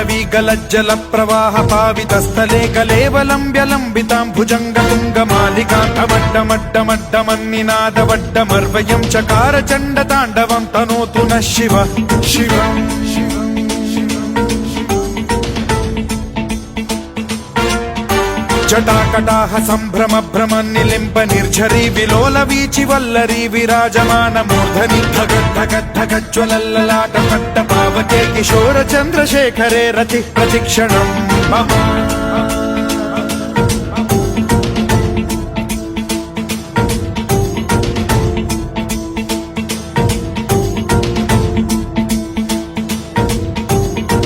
ताण्डवीगलज्जल प्रवाह पावितस्थले कलेवलम्ब्य लम्बितां भुजङ्गतुङ्गमालिकां अवड्डमड्डमड्डमन्निनादवड्डमर्वयं चकार चण्डताण्डवं तनोतु नः शिव शिवम् जटाकटाह सम्भ्रम भ्रम निलिम्ब निर्झरी विलोल वीचि वल्लरी विराजमान मूर्धनि धगद्धगद्धगज्ज्वलल्ललाट पट्ट पावके किशोर चन्द्रशेखरे रति प्रतिक्षणम् मम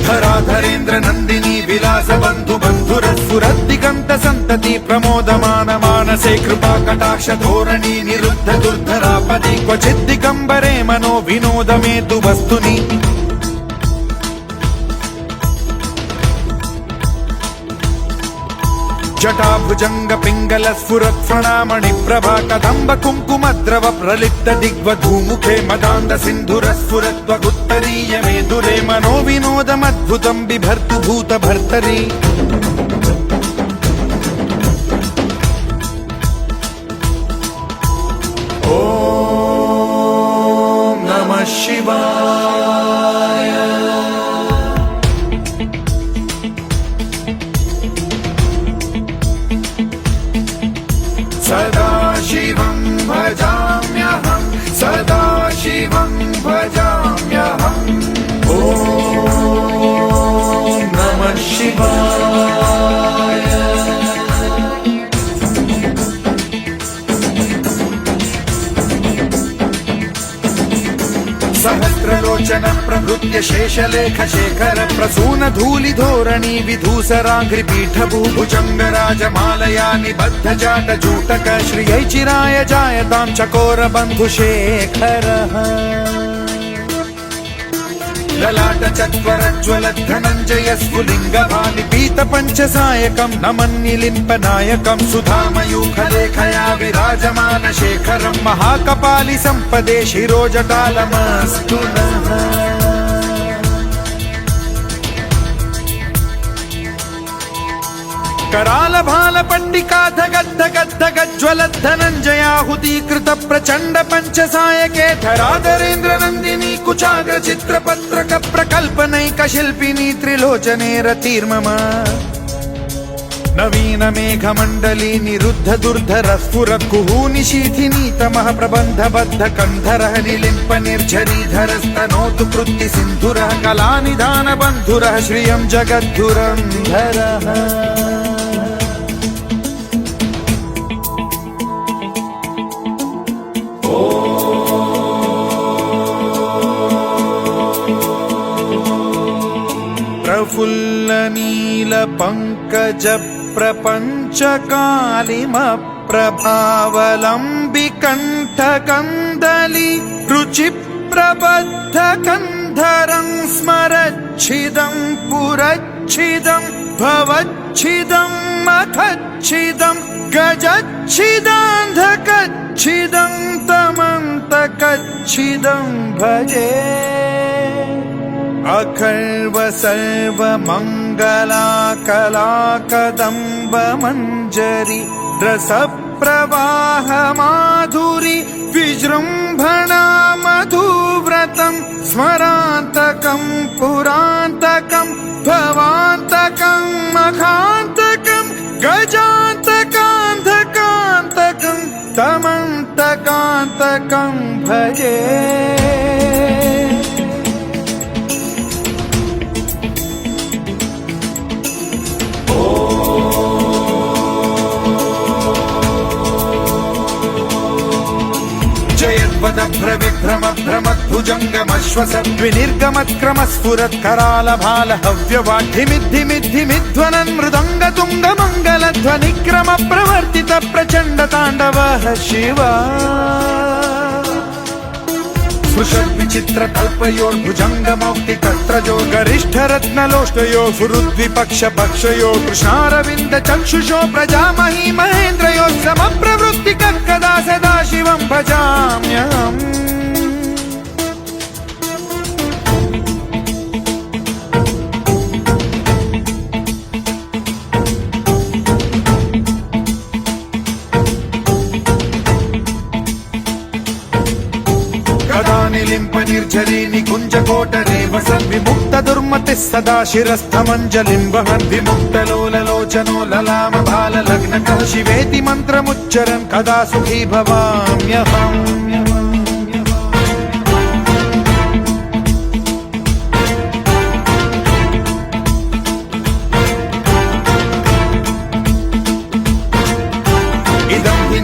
धराधरेन्द्र नन्दिनी विलास बन्धु बन्धुरस्फुरद्दिगन्त सन्तति प्रमोदमान मानसे कृपा कटाक्ष धोरणी निरुद्ध दुर्धरापदि क्वचिद्दिगम्बरे मनो विनोदमेतु वस्तुनि जटाभुजंग पिंगल स्फुरत् फणामणि प्रभा कदम्ब कुङ्कुमद्रव प्रलिप्त दिग्वधूमुखे मदान्द सिन्धुर स्फुरत्वगुत्तरीय मेदुरे मनो विनोदमद्भुतं बिभर्तु भूत भर्तरि ॐ नमः शिवाय सदा शिवं भजाम्यहं सदा शिवं भजाम्यहम् ॐ नमः शिवाय सहस्रलोचन प्रभृत्य शेषलेख शेखर प्रसून धूलि धोरणी विधूसराघ्रिपीठ भूभुजंग राजमालया निबद्ध जाट जूटक श्रियै चिराय जायतां चकोर बन्धु शेखरः ललाट चत्वरज्वल धनञ्जय स्फुलिङ्ग भालिपीत पञ्चसायकं नमन्निलिम्प नायकं सुधामयूखलेखया विराजमान शेखरं महाकपालि सम्पदे शिरोजटालमस्तु नः कराल भाल पट्टिका धगद्धगद्धगज्ज्वल धनञ्जयाहुतीकृत प्रचण्ड पञ्चसायके धराधरेन्द्र नन्दिनी कुचाग्र चित्रपत्रक प्रकल्पनैक शिल्पिनी त्रिलोचने रतिर्मम नवीन मेघमण्डली निरुद्ध दुर्धर स्फुर कुहूनि शीथिनी तमः प्रबन्धबद्ध कन्धरः निलिम्प निर्झरीधरस्तनोतु कृत्ति सिन्धुरः कलानिधान बन्धुरः श्रियं जगद्धुरन्धरः प्रफुल्ल नील पंकज प्रपंच कालिम प्रभावलंबि कंठ कंदली रुचि प्रबद्ध कंधरं स्मरच्छिदं पुरच्छिदं भवच्छिदं मखच्छिदं गजच्छिदान्धकच्छिदं तमन्तकच्छिदं भजे अखर्व सर्व मंगला कला कदम्ब मंजरी रस प्रवाह माधुरी विजृंभणा मधुव्रतं स्मरान्तकं पुरान्तकं भवान्तकं मखान्तकं गजान्तकान्धकान्तकं तमन्तकान्तकं भजे भ्रविभ्रम भ्रमद्भुजङ्गमश्वसद्विनिर्गमत्क्रमस्फुरत् कराल भाल हव्यवाढ्यमिद्धिमिद्धिमिध्वनन् मृदङ्ग तुङ्ग मङ्गलध्वनिक्रम प्रवर्तित प्रचण्ड ताण्डवः शिवा स्पृशद्विचित्र कल्पयोर्भुजङ्ग मौक्तिकत्रजो गरिष्ठ रत्नलोष्टयो फुरुद्विपक्ष पक्षयो कृष्णारविन्द चक्षुषो प्रजामही महेन्द्रयो समप्रवृत्ति कदा सदा शिवं भजाम्यहम् कोटरे वसन् विमुक्त दुर्मतिः सदा शिरस्थमञ्जलिं वहन् विमुक्तलोललोचनो ललाम भाललग्नकः शिवेति मन्त्रमुच्चरन् कदा सुखी भवाम्यहम्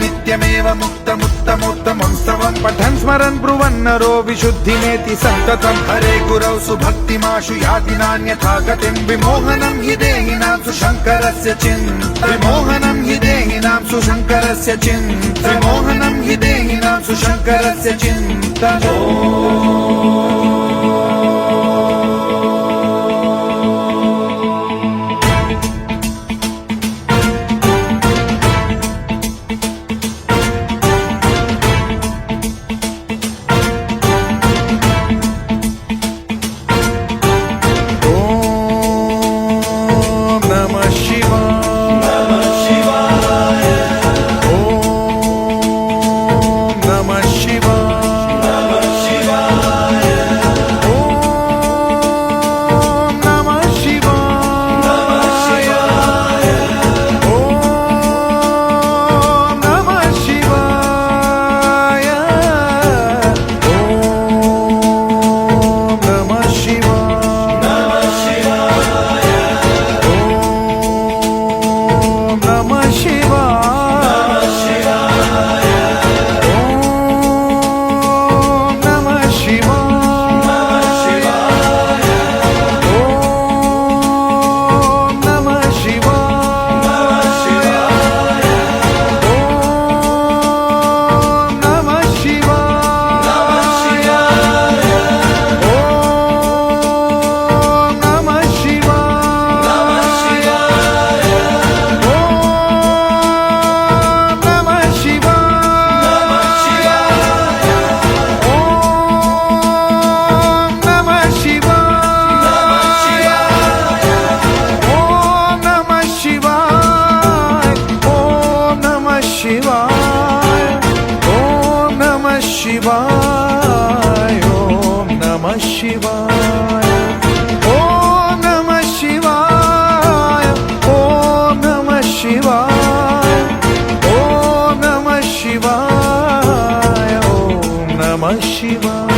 नित्यमेव मुक्तमुत्तमोत्तमं स्तवं पठन् स्मरन् ब्रुवन्नरो विशुद्धिमेति सन्ततं हरे गुरौ सुभक्तिमाशु याति नान्यथा गतिं विमोहनं हि देहिनां सुशङ्करस्य चिन्त विमोहनं हि देहिनां सुशङ्करस्य चिन्त विमोहनं हि देहिनां सुशङ्करस्य चिन्त शिवाय ओम नमः शिवाय ओम नमः शिवाय ओम नमः शिवाय ओम नमः शिवाय ओम नमः शिवाय।